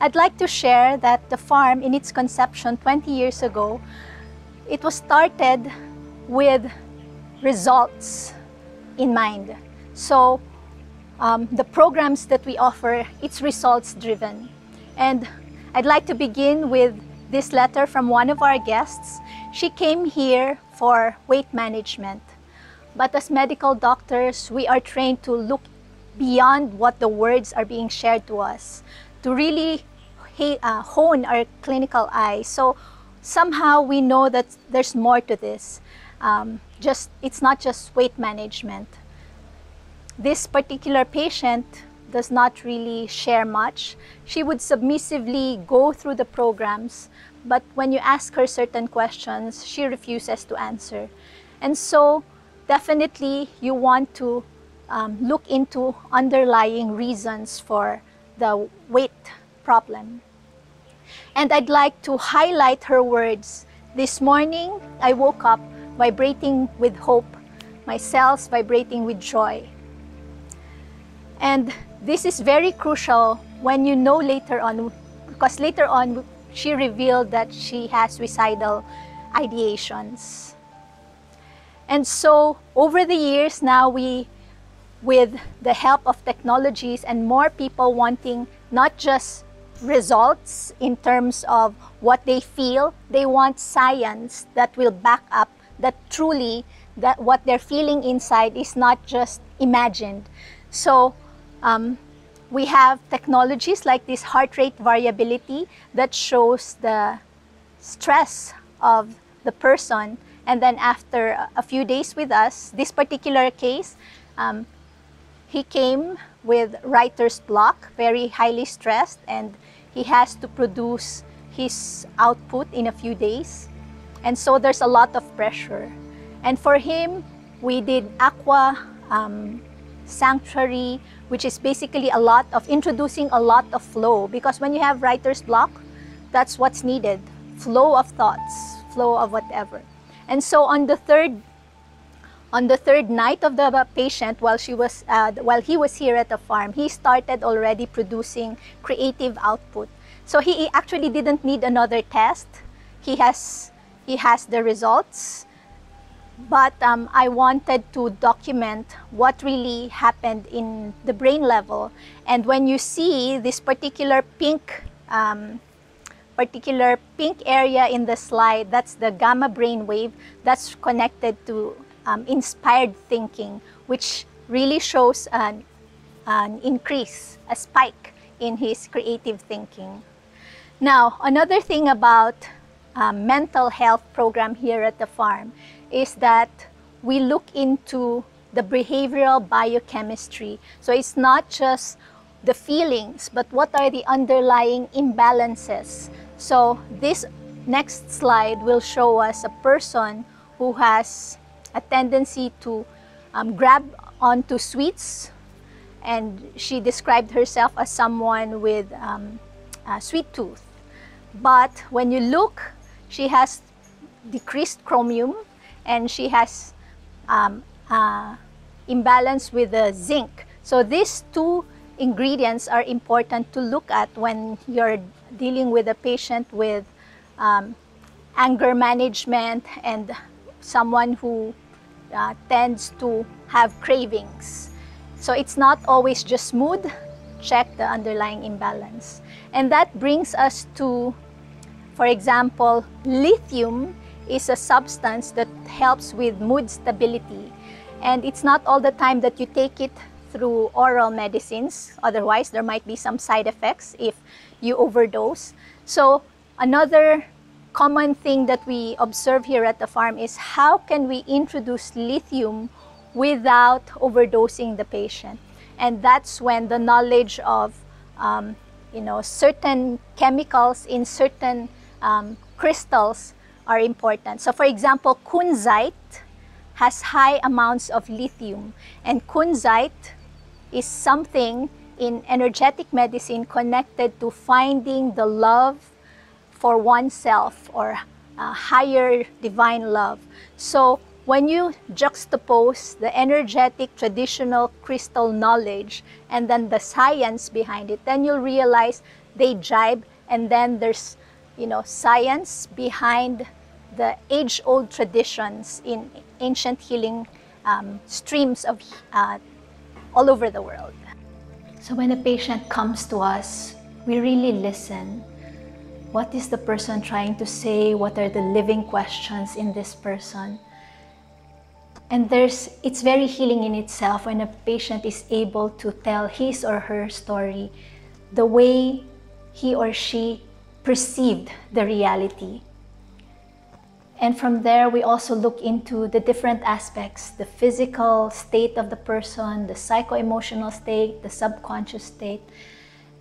I'd like to share that the farm, in its conception 20 years ago, it was started with results in mind. So the programs that we offer, it's results driven. And I'd like to begin with this letter from one of our guests. She came here for weight management. But as medical doctors, we are trained to look beyond what the words are being shared to us, to really hone our clinical eye. So somehow we know that there's more to this. It's not just weight management. This particular patient does not really share much. She would submissively go through the programs, but when you ask her certain questions, she refuses to answer. And so definitely you want to look into underlying reasons for the weight problem. And I'd like to highlight her words. This morning, I woke up vibrating with hope, my cells vibrating with joy. And this is very crucial when you know later on, because later on she revealed that she has suicidal ideations. And so over the years now, with the help of technologies and more people wanting not just results in terms of what they feel, they want science that will back up that truly that what they're feeling inside is not just imagined. So we have technologies like this heart rate variability that shows the stress of the person. And then after a few days with us, this particular case, he came with writer's block, very highly stressed, and he has to produce his output in a few days. And so there's a lot of pressure. And for him, we did aqua sanctuary, which is basically introducing a lot of flow, because when you have writer's block, that's what's needed, flow of thoughts, flow of whatever. And so on the third night of the patient, while he was here at the farm, he started already producing creative output. So he actually didn't need another test. He has the results. But I wanted to document what really happened in the brain level. And when you see this particular pink area in the slide, that's the gamma brain wave that's connected to inspired thinking, which really shows an increase, a spike in his creative thinking. Now, another thing about mental health program here at the farm is that we look into the behavioral biochemistry. So it's not just the feelings, but what are the underlying imbalances. So this next slide will show us a person who has a tendency to grab onto sweets, and she described herself as someone with a sweet tooth. But when you look, she has decreased chromium, and she has imbalance with the zinc. So these two ingredients are important to look at when you're dealing with a patient with anger management and someone who tends to have cravings. So it's not always just mood. Check the underlying imbalance. And that brings us to, for example, lithium is a substance that helps with mood stability. And it's not all the time that you take it through oral medicines. Otherwise, there might be some side effects if you overdose. So another common thing that we observe here at the farm is how can we introduce lithium without overdosing the patient? And that's when the knowledge of certain chemicals in certain crystals are important. So for example, kunzite has high amounts of lithium, and kunzite is something in energetic medicine connected to finding the love for oneself, or higher divine love. So when you juxtapose the energetic traditional crystal knowledge and then the science behind it, then you'll realize they jibe, and then there's, you know, science behind the age-old traditions in ancient healing streams of all over the world. So when a patient comes to us, we really listen. What is the person trying to say? What are the living questions in this person? And it's very healing in itself when a patient is able to tell his or her story the way he or she perceived the reality. And from there, we also look into the different aspects, the physical state of the person, the psycho-emotional state, the subconscious state.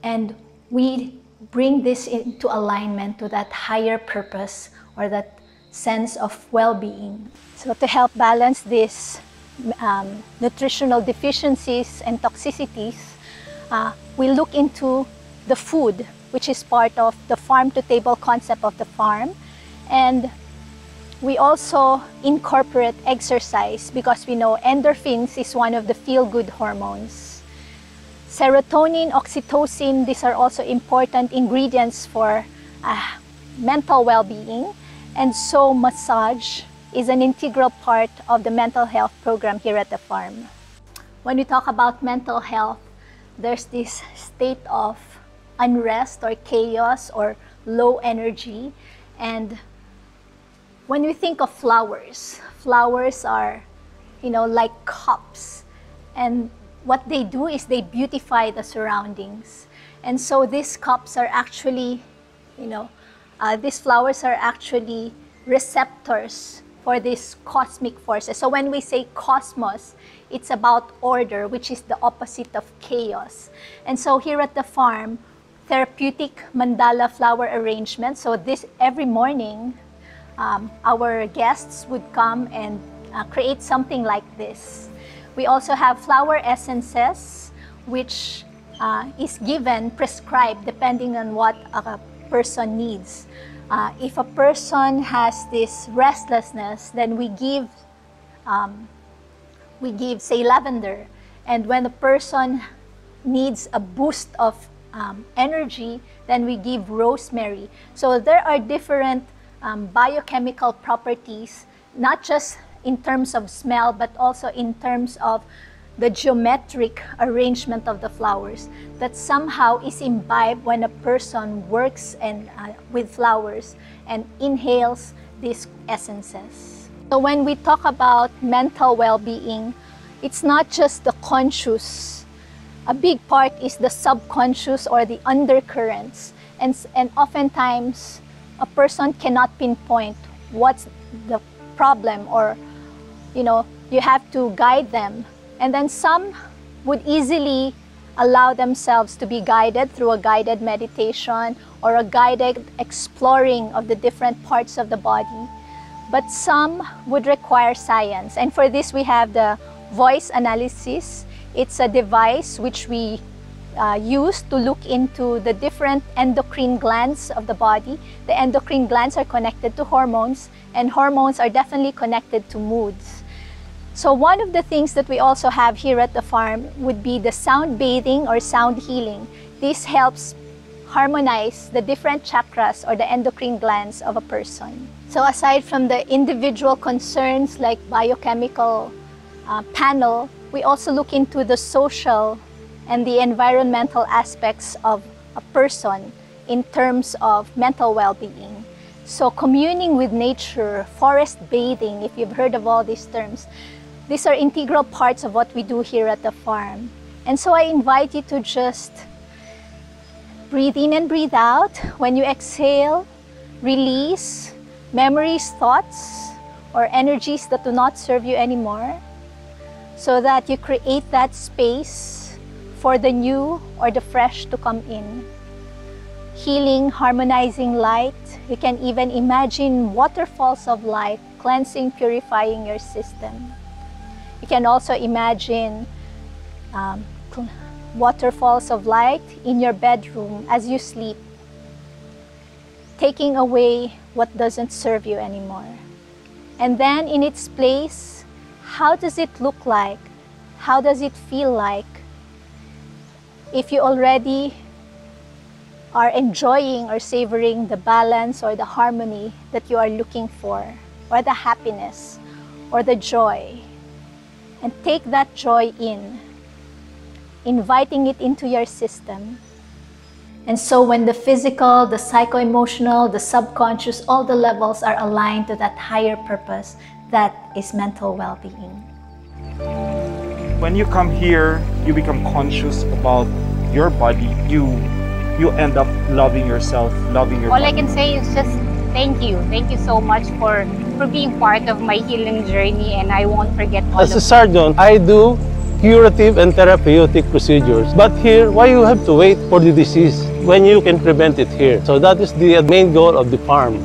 And we bring this into alignment to that higher purpose or that sense of well-being. So to help balance these nutritional deficiencies and toxicities, we look into the food, which is part of the farm-to-table concept of the farm. And we also incorporate exercise because we know endorphins is one of the feel-good hormones. Serotonin, oxytocin, these are also important ingredients for mental well-being. And so massage is an integral part of the mental health program here at the farm. When we talk about mental health, there's this state of unrest or chaos or low energy. And when we think of flowers, flowers are, you know, like cups. And what they do is they beautify the surroundings. And so these cups are actually, you know, these flowers are actually receptors for these cosmic forces. So when we say cosmos, it's about order, which is the opposite of chaos. And so here at the farm, therapeutic mandala flower arrangement. So this every morning, our guests would come and create something like this. We also have flower essences, which is given, prescribed, depending on what a person needs. If a person has this restlessness, then we give, say, lavender. And when a person needs a boost of energy, then we give rosemary. So there are different biochemical properties, not just in terms of smell, but also in terms of the geometric arrangement of the flowers that somehow is imbibed when a person works and with flowers and inhales these essences. So when we talk about mental well-being, it's not just the conscious. A big part is the subconscious or the undercurrents. And oftentimes, a person cannot pinpoint what's the problem, or, you know, you have to guide them. And then some would easily allow themselves to be guided through a guided meditation or a guided exploring of the different parts of the body. But some would require science. And for this, we have the voice analysis. It's a device which we use to look into the different endocrine glands of the body. The endocrine glands are connected to hormones, and hormones are definitely connected to moods. So one of the things that we also have here at the farm would be the sound bathing or sound healing. This helps harmonize the different chakras or the endocrine glands of a person. So aside from the individual concerns like biochemical panel, we also look into the social and the environmental aspects of a person in terms of mental well-being. So communing with nature, forest bathing, if you've heard of all these terms, these are integral parts of what we do here at the farm. And so I invite you to just breathe in and breathe out. When you exhale, release memories, thoughts, or energies that do not serve you anymore, so that you create that space for the new or the fresh to come in. Healing, harmonizing light. You can even imagine waterfalls of light cleansing, purifying your system. You can also imagine waterfalls of light in your bedroom as you sleep, taking away what doesn't serve you anymore. And then in its place, how does it look like? How does it feel like? If you already are enjoying or savoring the balance or the harmony that you are looking for, or the happiness or the joy. And take that joy in, inviting it into your system. And so when the physical, the psycho-emotional, the subconscious, all the levels are aligned to that higher purpose, that is mental well-being. When you come here, you become conscious about your body. You end up loving yourself, loving your All body. I can say is just thank you. Thank you so much for being part of my healing journey, and I won't forget all As a of surgeon, I do curative and therapeutic procedures. But here, why you have to wait for the disease when you can prevent it here? So that is the main goal of the farm.